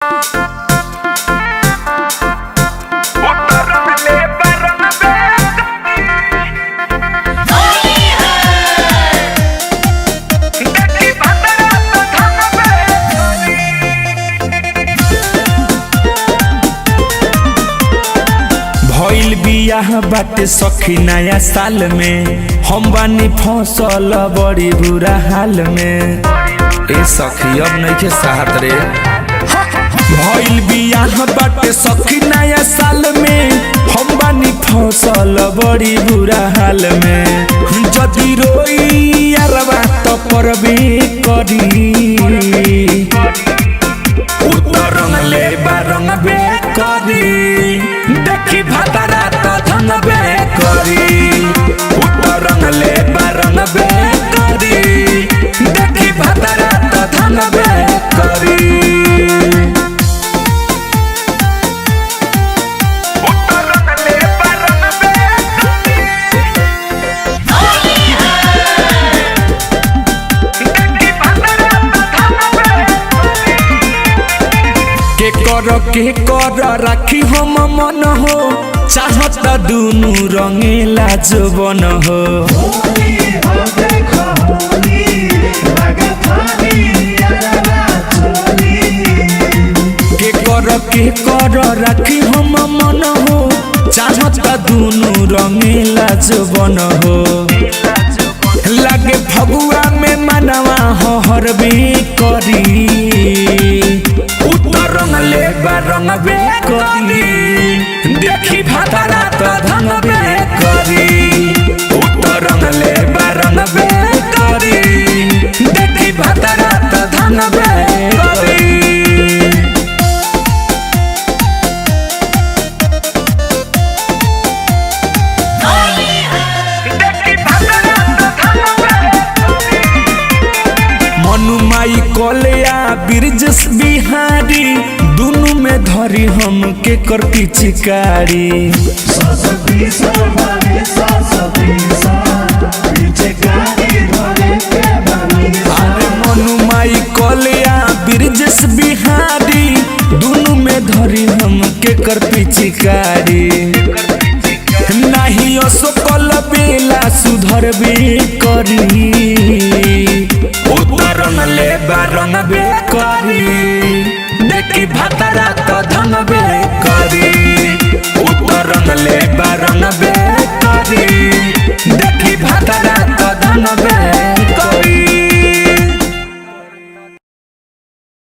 भइल बियाह बाटे सखी नया साल में, हम बानी फसल बड़ी बुरा हाल में। ए सखी अब नइखे साहत रे। भइल बियाह बाटे सखी नया साल में, हम बानी फसल बड़ी बुरा हाल में। जदि रोई यारवा तो परबे करी, उतरंग ले बारंग बे करी, देखी भातारा तो धन बे करी। उतरंग ले बारंग बे करी, देखी भातारा तो धन बे करी। के कर राखी हम मन हो, चाहत दुनु रंगेला जवन हो। के कर राखी हम मन हो, चाहत दुनु रंगेला जवन हो। लागे फगुआ में मनवा हर भी करी, उतरंग ले बारंग बे करी, देखी भातारा तो धन बे करी। उतरंग ले बारंग बे करी, देखी भातारा तो धन बे करी। माई कोलिया बिरजस बिहारी, दुनु में धरी हम के कर पिचकारी। अरे मनु माई कोलिया बिरजस बिहारी, दुनु में धरी हम के कर पिचकारी। नहीं असकल बेला सुधर भी करी, उतरंग ले बारंग बे करी,